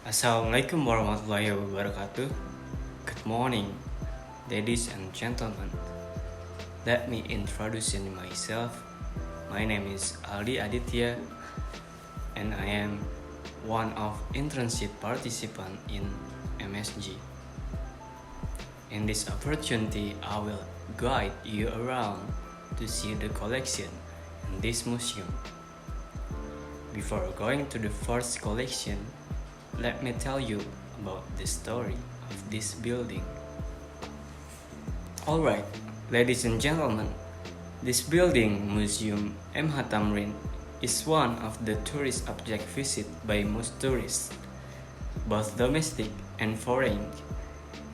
Assalamualaikum warahmatullahi wabarakatuh. Good morning, ladies and gentlemen. Let me introduce myself. My name is Aldi Aditya, and I am one of internship participant in MSG. In this opportunity, I will guide you around to see the collection in this museum. Before going to the first collection, let me tell you about the story of this building. Alright, ladies and gentlemen, this building, Museum M. H. Tamrin, is one of the tourist object visited by most tourists, both domestic and foreign,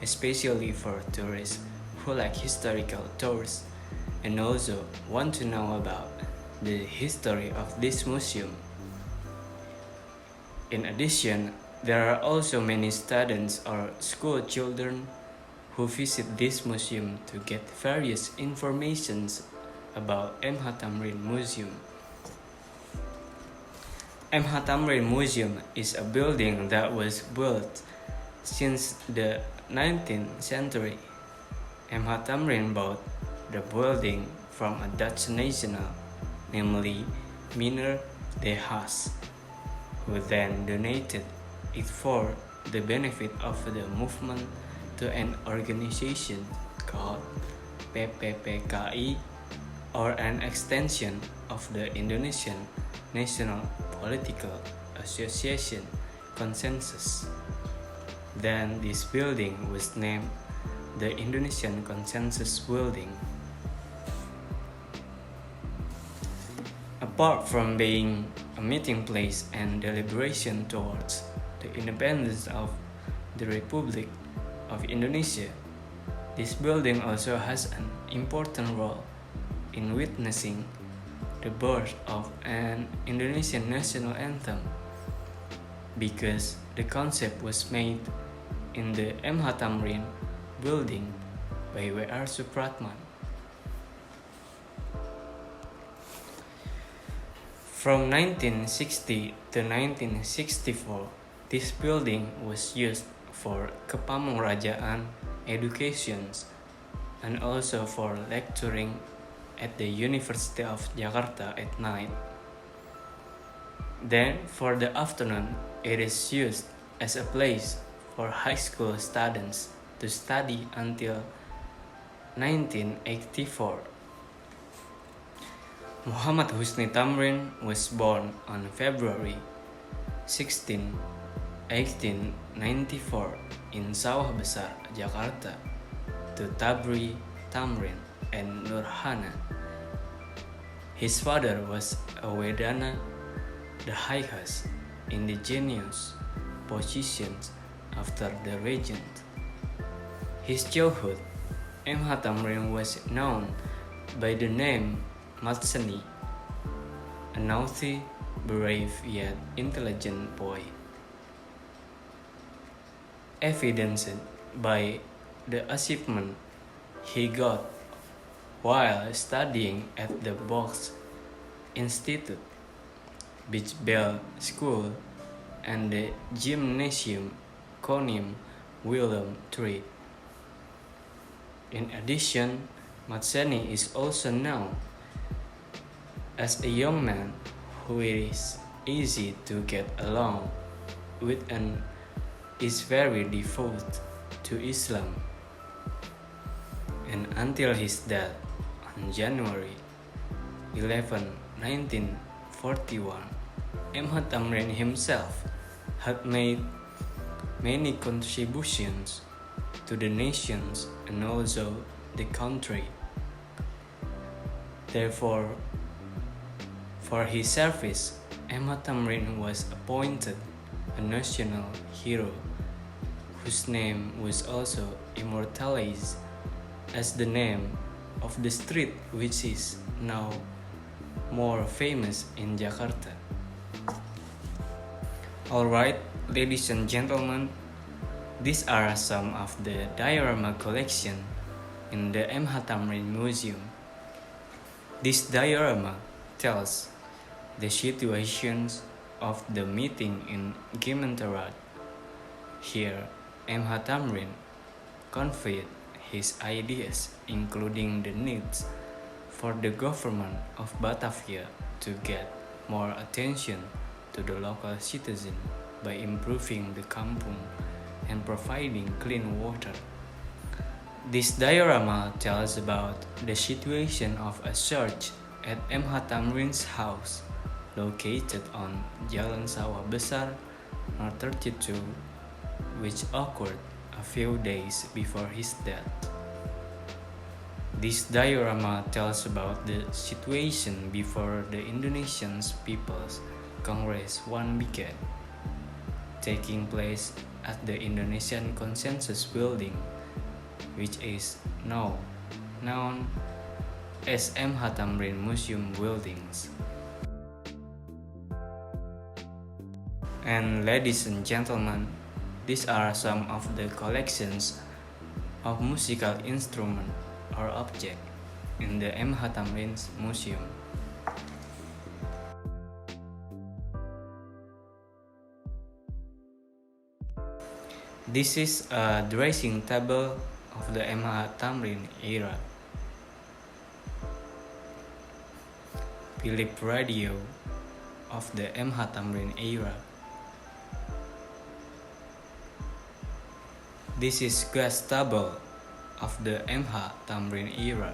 especially for tourists who like historical tours and also want to know about the history of this museum. In addition, there are also many students or school children who visit this museum to get various informations about M. H. Tamrin Museum. M. H. Tamrin Museum is a building that was built since the 19th century. M. H. Tamrin bought the building from a Dutch national, namely Meneer de Haas, who then donated it for the benefit of the movement to an organization called PPPKI, or an extension of the Indonesian National Political Association Consensus. Then this building was named the Indonesian Consensus Building. Apart from being a meeting place and deliberation towards the independence of the Republic of Indonesia, this building also has an important role in witnessing the birth of an Indonesian national anthem, because the concept was made in the M. H. Tamrin building by W.R. Supratman. From 1960 to 1964, this building was used for Kepamungrajaan educations and also for lecturing at the University of Jakarta at night. Then, for the afternoon, it is used as a place for high school students to study until 1984. Muhammad Husni Tamrin was born on February 16, 1894 in Sawah Besar, Jakarta, to Tabri Tamrin and Nurhana. His father was a Wedana, the highest indigenous positions after the regent. His childhood, M. H. Tamrin was known by the name Matsani, a naughty, brave yet intelligent boy. Evidenced by the achievement he got while studying at the Box Institute, Beach Bell School, and the Gymnasium Konim Willem III. In addition, Matsani is also known as a young man who is easy to get along with and is very devout to Islam. And until his death on January 11, 1941, M. H. Tamrin himself had made many contributions to the nations and also the country. Therefore, for his service, M. H. Tamrin was appointed a national hero, whose name was also immortalized as the name of the street which is now more famous in Jakarta. Alright, ladies and gentlemen, these are some of the diorama collection in the M. H. Tamrin Museum. This diorama tells the situations of the meeting in Gemeenteraad Here, M. H. Tamrin conveyed his ideas, including the needs for the government of Batavia to get more attention to the local citizen by improving the kampung and providing clean water. This diorama tells about the situation of a church at M. H. Tamrin's house, located on Jalan Sawah Besar, No. 32, which occurred a few days before his death. This diorama tells about the situation before the Indonesian People's Congress one began, taking place at the Indonesian Consensus Building, which is now known as M. H. Tamrin Museum Buildings. And ladies and gentlemen, these are some of the collections of musical instrument or object in the M. H. Tamrin Museum. This is a dressing table of the M. H. Tamrin era. Philip radio of the M. H. Tamrin era. This is gas table of the M. H. Tamrin era.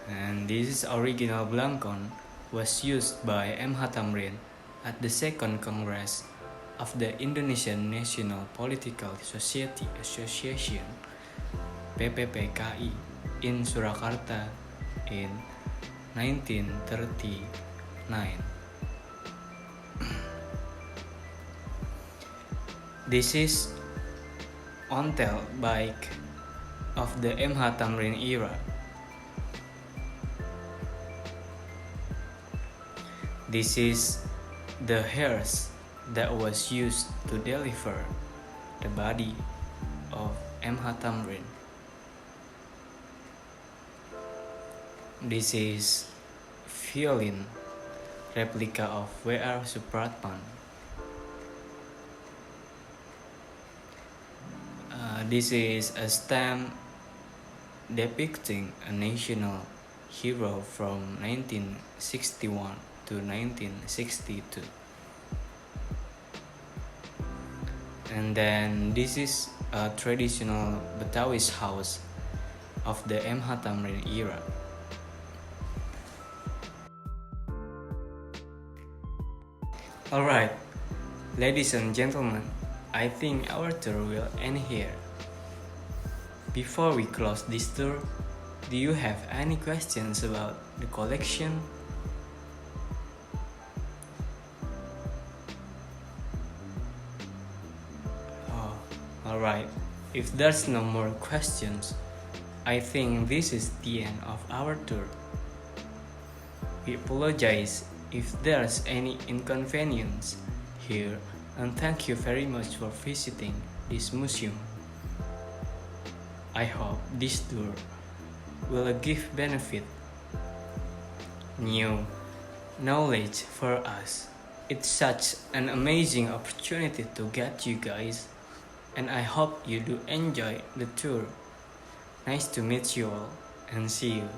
And this is original blankon was used by M. H. Tamrin at the Second Congress of the Indonesian National Political Society Association (PPPKI) in Surakarta in 1939. This is ontel bike of the M. H. Tamrin era. This is the hearse that was used to deliver the body of M. H. Tamrin. This is violin replica of W.R. Supratman. This is a stamp depicting a national hero from 1961 to 1962. And then this is a traditional Betawi's house of the M. H. Tamrin era. Alright, ladies and gentlemen, I think our tour will end here. Before we close this tour, do you have any questions about the collection? Oh, alright. If there's no more questions, I think this is the end of our tour. We apologize if there's any inconvenience here, and thank you very much for visiting this museum. I hope this tour will give benefit, new knowledge for us. It's such an amazing opportunity to get you guys, and I hope you do enjoy the tour. Nice to meet you all, and see you.